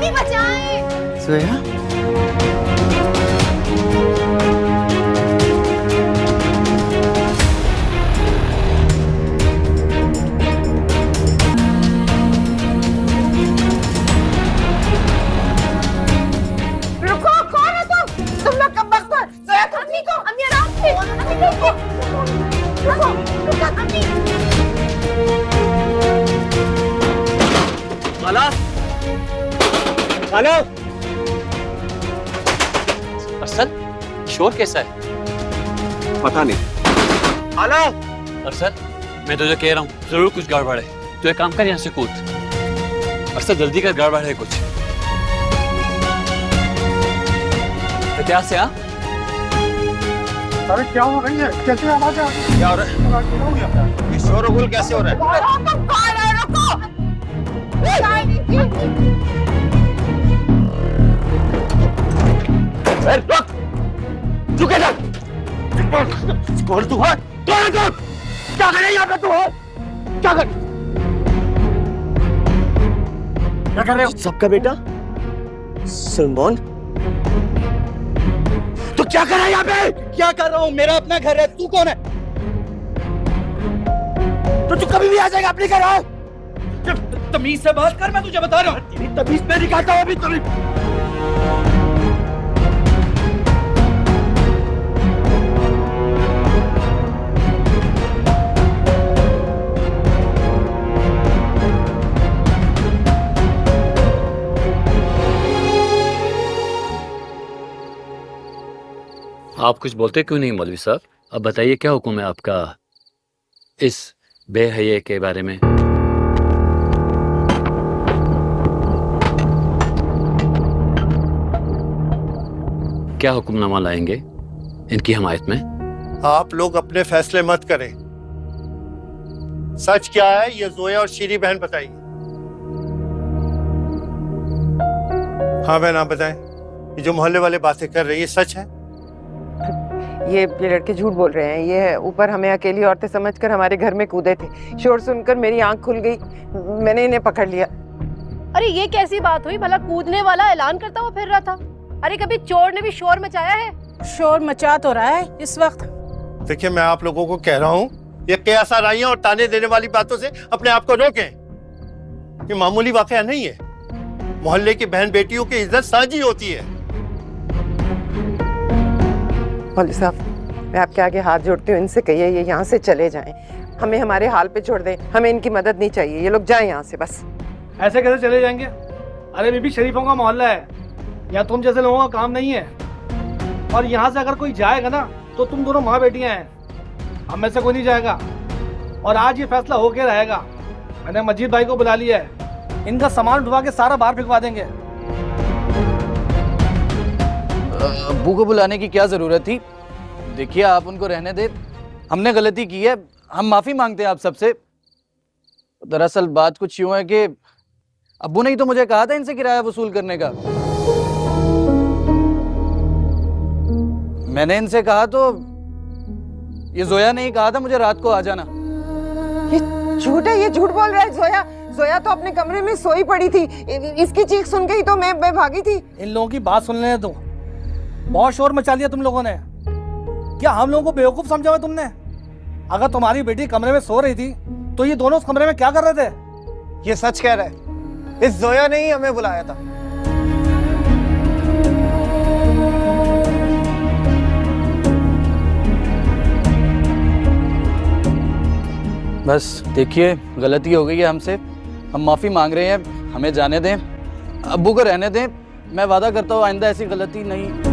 अम्मी बचाएं। जोया रुको, कौन है तुम लोग कब वक्त पर? जोया अम्मी को, अम्मी आराम से, अम्मी रुको, रुको, रुको, अम्मी। माला माला अरसल, शोर कैसा है? पता नहीं। माला अरसल, मैं तुझे कह रहा हूँ जरूर कुछ गड़बड़ है। तू एक काम कर, यहाँ से कूद। अरसल जल्दी कर, गड़बड़ है कुछ। इतिहास से अरे क्या हो रही है? कैसे आवाज आ रही है? क्या हो रहा है? ये शोर गुल कैसे हो रहा है? तुम कौन है? रुको। रुक! चुके जा! कौन तू है? कौन है तू? क्या कर रही है यहाँ पे तू है? क्या कर रहे हो? सबका बेटा सलमान, तू क्या कर रहा है यहाँ पे? क्या कर रहा हूँ? मेरा अपना घर है, तू कौन है? तो तू कभी भी आ जाएगा अपने घर। तमीज से बात कर, मैं तुझे बता रहा हूँ। तेरी तमीज पे दिखाता हूँ अभी तुम्हें। आप कुछ बोलते क्यों नहीं मौलवी साहब? अब बताइए क्या हुक्म है आपका इस बेहये के बारे में? क्या हुक्मनामा लाएंगे इनकी हिमायत में? आप लोग अपने फैसले मत करें। सच क्या है ये जोया और शीरी बहन बताइए। हाँ बहन आप बताएं, ये जो मोहल्ले वाले बातें कर रहे हैं ये सच है? ये लड़के झूठ बोल रहे हैं। ये ऊपर हमें अकेली औरतें समझकर हमारे घर में कूदे थे। शोर सुनकर मेरी आंख खुल गई, मैंने इन्हें पकड़ लिया। अरे ये कैसी बात हुई? भला कूदने वाला ऐलान करता हुआ फिर रहा था। अरे कभी चोर ने भी शोर मचाया है? शोर मचा तो रहा है इस वक्त। देखिए मैं आप लोगों को कह रहा हूँ, ये कयासाराइयां और ताने देने वाली बातों से अपने आप को रोकें। ये मामूली वाकया नहीं है। मोहल्ले की बहन बेटियों की इज्जत साझी होती है। मौलवी साहब, मैं आपके आगे हाथ जोड़ती हूँ, इनसे कहिए ये यहाँ से चले जाएं। हमें हमारे हाल पे छोड़ दें, हमें इनकी मदद नहीं चाहिए। ये लोग जाएं यहाँ से बस। ऐसे कैसे चले जाएंगे? अरे बीबी, शरीफों का मोहल्ला है, यहाँ तुम जैसे लोगों का काम नहीं है। और यहाँ से अगर कोई जाएगा ना तो तुम दोनों माँ बेटियाँ हैं, हम में से कोई नहीं जाएगा। और आज ये फैसला होके रहेगा। मैंने मजीद भाई को बुला लिया है, इनका सामान उठवा के सारा बाहर फिकवा देंगे। अब्बू को बुलाने की क्या जरूरत थी? देखिए आप उनको रहने दे, हमने गलती की है, हम माफी मांगते हैं आप सबसे। दरअसल बात कुछ यूं है कि अब्बू ने ही तो मुझे कहा था इनसे किराया वसूल करने का। मैंने इनसे कहा तो ये जोया ने ही कहा था मुझे रात को आ जाना। ये झूठ है, ये झूठ बोल रहा है। जोया तो अपने कमरे में सोई पड़ी थी। इसकी चीख सुन के ही तो मैं भागी थी। इन लोगों की बात सुन लेने दो। बहुत शोर मचा लिया तुम लोगों ने। क्या हम लोगों को बेवकूफ समझा हुआ तुमने? अगर तुम्हारी बेटी कमरे में सो रही थी तो ये दोनों उस कमरे में क्या कर रहे थे? ये सच कह रहा है, इस जोया ने ही हमें बुलाया था। बस देखिए गलती हो गई है हमसे, हम माफी मांग रहे हैं, हमें जाने दें, अब्बू को रहने दें। मैं वादा करता हूँ आइंदा ऐसी गलती नहीं।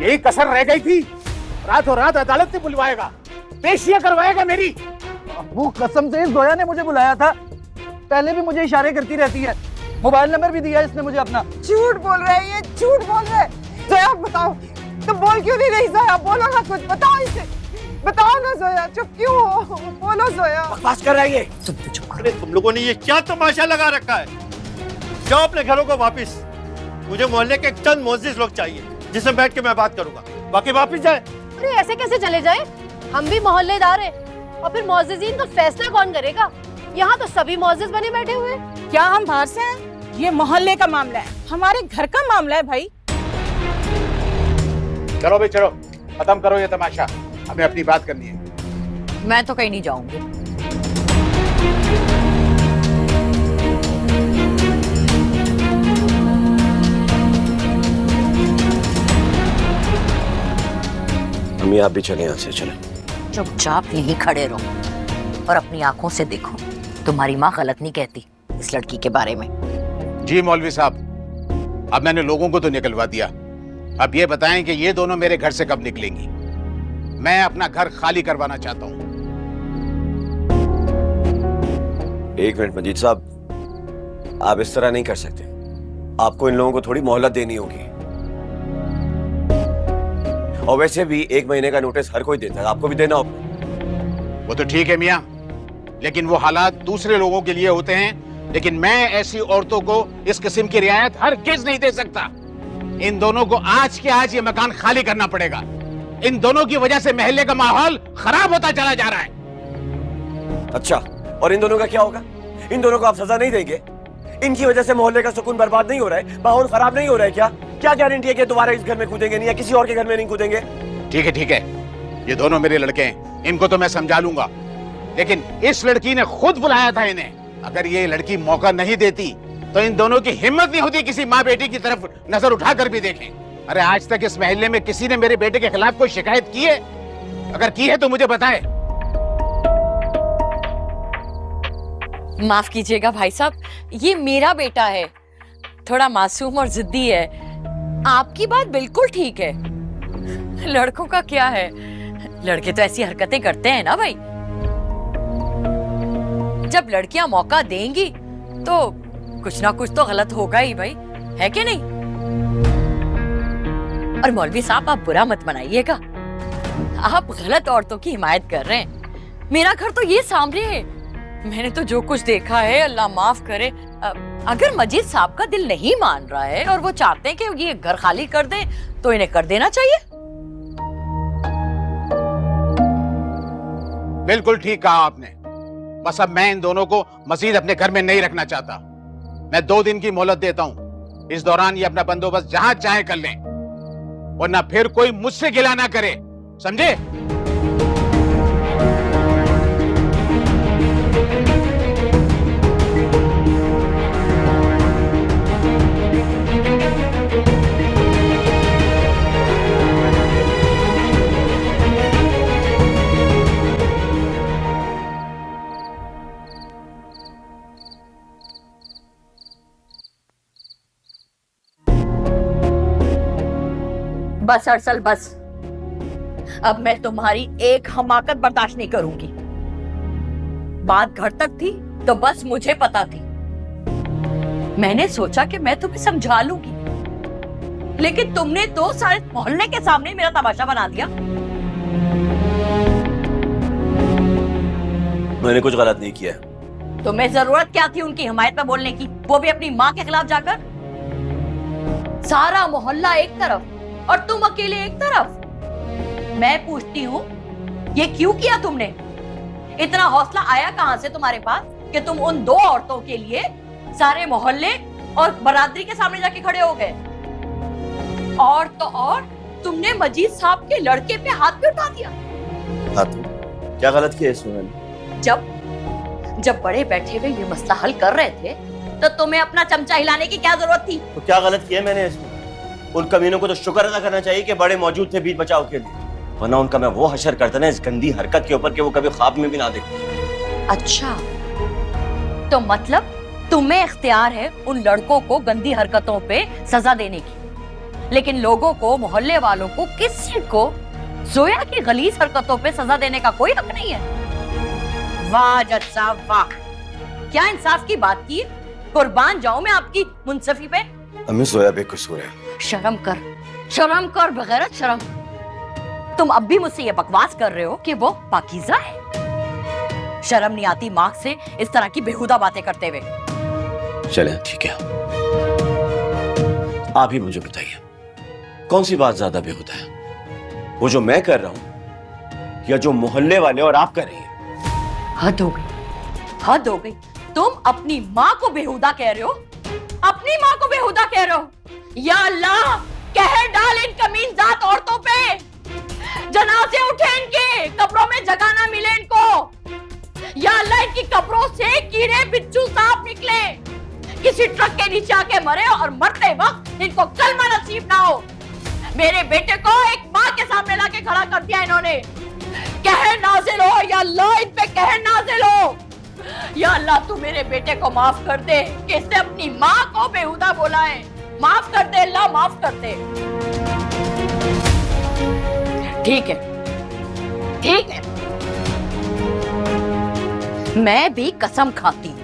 यही कसर रह गई थी, रातों रात अदालत से बुलवाएगा, पेशियां करवाएगा मेरी। अब्बू कसम से इस जोया ने मुझे बुलाया था, पहले भी मुझे इशारे करती रहती है, मोबाइल नंबर भी दिया इसने मुझे अपना। झूठ बोल रहा है, ये झूठ बोल रहा है। जोया बताओ, तुम बोल क्यों नहीं रही? जोया बोलो ना कुछ, बताओ इसे, बताओ ना जोया, चुप क्यों हो? बोलो जोया। बकवास कर रहा है ये। चुप कर। तुम लोगों ने ये क्या तमाशा लगा रखा है? जाओ अपने घरों को वापिस। मुझे मोहल्ले के चंद मोअज़्ज़िज़ लोग चाहिए। जिससे बैठ के मैं बात करूंगा। बाकी वापिस जाए। अरे ऐसे कैसे चले जाए? हम भी मोहल्लेदार हैं और फिर मौजिज़ीन का फैसला कौन करेगा? यहाँ तो सभी मौजिज़ बने बैठे हुए हैं। क्या हम बाहर से हैं? ये मोहल्ले का मामला है, हमारे घर का मामला है भाई। चलो भाई चलो, खत्म करो ये तमाशा, हमें अपनी बात करनी है। मैं तो कहीं नहीं जाऊंगी। अम्मी आप भी चले यहाँ से, चले। चुपचाप यहीं खड़े रहो और अपनी आंखों से देखो, तुम्हारी माँ गलत नहीं कहती इस लड़की के बारे में। जी मौलवी साहब, अब मैंने लोगों को तो निकलवा दिया, अब ये बताएं कि ये दोनों मेरे घर से कब निकलेंगी? मैं अपना घर खाली करवाना चाहता हूँ। एक मिनट मजीद साहब, आप इस तरह नहीं कर सकते। आपको इन लोगों को थोड़ी मोहलत देनी होगी। और वैसे भी 1 महीने का नोटिस हर कोई देता है, आपको भी देना होगा। वो तो ठीक है मियाँ, लेकिन वो हालात दूसरे लोगों के लिए होते हैं, लेकिन मैं ऐसी औरतों को इस किस्म की रियायत हरगिज़ नहीं दे सकता। इन दोनों को आज के आज ये मकान खाली करना पड़ेगा। इन दोनों की वजह से महल्ले का माहौल खराब होता चला जा रहा है। अच्छा, और इन दोनों का क्या होगा? इन दोनों को आप सजा नहीं देंगे? इनकी वजह से मोहल्ले का सुकून बर्बाद नहीं हो रहा है, माहौल खराब नहीं हो रहा है क्या? क्या गारंटी है कि दोबारा इस घर में कूदेंगे नहीं या किसी और के घर में नहीं कूदेंगे? ठीक है, ये दोनों मेरे लड़के हैं, इनको तो मैं समझा लूंगा, लेकिन इस लड़की ने खुद बुलाया था इन्हें। अगर ये लड़की मौका नहीं देती तो इन दोनों की हिम्मत नहीं होती किसी माँ बेटी की तरफ नजर उठाकर भी देखें। अरे आज तक इस महल्ले में किसी ने मेरे बेटे के खिलाफ कोई शिकायत की है? अगर की है तो मुझे बताएं। माफ कीजिएगा भाई साहब, ये मेरा बेटा है, थोड़ा मासूम और जिद्दी है। आपकी बात बिल्कुल ठीक है, लड़कों का क्या है, लड़के तो ऐसी हरकतें करते हैं ना भाई। जब लड़कियां मौका देंगी तो कुछ ना कुछ तो गलत होगा ही भाई, है कि नहीं? और मौलवी साहब आप बुरा मत मनाइएगा, आप गलत औरतों की हिमायत कर रहे हैं। मेरा घर तो ये सामने है, मैंने तो जो कुछ देखा है अल्लाह माफ करे। अगर मजीद साहब का दिल नहीं मान रहा है और वो चाहते हैं कि ये घर खाली कर दें तो इन्हें कर देना चाहिए। बिल्कुल ठीक कहा आपने, बस अब मैं इन दोनों को मजीद अपने घर में नहीं रखना चाहता। मैं 2 दिन की मोहलत देता हूँ, इस दौरान ये अपना बंदोबस्त जहां चाहे कर लें, वरना फिर कोई मुझसे गिला ना करे, समझे? बस अरसल बस, अब मैं तुम्हारी एक हमाकत बर्दाश्त नहीं करूंगी। बात घर तक थी तो बस मुझे पता थी, मैंने सोचा कि मैं तुम्हें समझा लूंगी, लेकिन तुमने तो सारे मोहल्ले के सामने मेरा तमाशा बना दिया। मैंने कुछ गलत नहीं किया। तुम्हें जरूरत क्या थी उनकी हिमायत में बोलने की, वो भी अपनी माँ के खिलाफ जाकर? सारा मोहल्ला एक तरफ और तुम अकेले एक तरफ। मैं पूछती हूँ, ये क्यों किया तुमने? इतना हौसला आया कहां से तुम्हारे पास कि तुम उन 2 औरतों के लिए सारे मोहल्ले और बरादरी के सामने जाके खड़े हो गए? और तो और तुमने मजीद साहब के लड़के पे हाथ भी उठा दिया। हाथ? क्या गलत किया इसमें मैंने? जब बड़े बैठे हुए ये मसला हल कर रहे थे तो तुम्हें अपना चमचा हिलाने की क्या जरूरत थी? तो क्या गलत किया मैंने इसमें? उन कमीनों को तो शुक्र अदा करना चाहिए कि बड़े मौजूद थे बीच बचाव के लिए, वरना उनका मैं वो हशर करता ना इस गंदी हरकत के ऊपर कि वो कभी ख्वाब में भी ना देखे। अच्छा, तो मतलब तुम्हें इख्तियार है उन लड़कों को गंदी हरकतों पे सजा देने की, लेकिन लोगों को, मोहल्ले वालों को, किसी को जोया की गलीज हरकतों पे सजा देने का कोई हक नहीं है। वाह जज साहब वाह, क्या इंसाफ की बात की। कुर्बान जाऊं मैं आपकी मुंसफी पे। अम्मी जोया बेकसूर है। शर्म कर बगैरत शर्म। तुम अब भी मुझसे ये बकवास कर रहे हो कि वो पाकीज़ा है? शर्म नहीं आती माँ से इस तरह की बेहुदा बातें करते हुए? चले ठीक है, आप ही मुझे बताइए कौन सी बात ज्यादा बेहुदा है, वो जो मैं कर रहा हूं या जो मोहल्ले वाले और आप कर रही हैं? हद हो गई, हद हो गई। तुम अपनी माँ को बेहुदा कह रहे हो, अपनी माँ को बेहुदा कह रहे हो। या अल्लाह, कहर डाल इन कमीनजात औरतों पे, जनाजे उठे इनके, कब्रों में जगह ना मिले इनको। या अल्लाह, इनकी कब्रों से कीड़े बिच्छू सांप निकले, किसी ट्रक के नीचे आके मरे और मरते वक्त इनको कलमा नसीब ना हो। मेरे बेटे को एक माँ के सामने लाके खड़ा कर दिया इन्होंने। कहर नाजिल हो या अल्लाह, इन पे कहर नाजिल हो। या अल्लाह, तू मेरे बेटे को माफ कर दे कि इसने अपनी माँ को बेहुदा बोला है। माफ कर दे अल्लाह, माफ कर दे। ठीक है, ठीक है, मैं भी कसम खाती हूँ,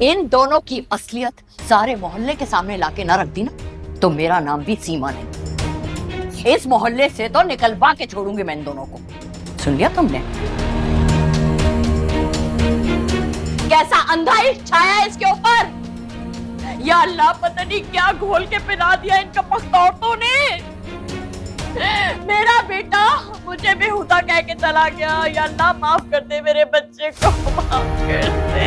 इन दोनों की असलियत सारे मोहल्ले के सामने लाके ना रख दी ना, तो मेरा नाम भी सीमा नहीं। इस मोहल्ले से तो निकलवा के छोड़ूंगी मैं इन दोनों को। सुन लिया तुमने? कैसा अंधा इश्क छाया है इसके ऊपर। या अल्लाह, पता नहीं क्या घोल के पिला दिया इन कपस्त औरतों ने। मेरा बेटा मुझे बेहुदा कह के चला गया। या अल्लाह, माफ कर दे मेरे बच्चे को, माफ कर दे।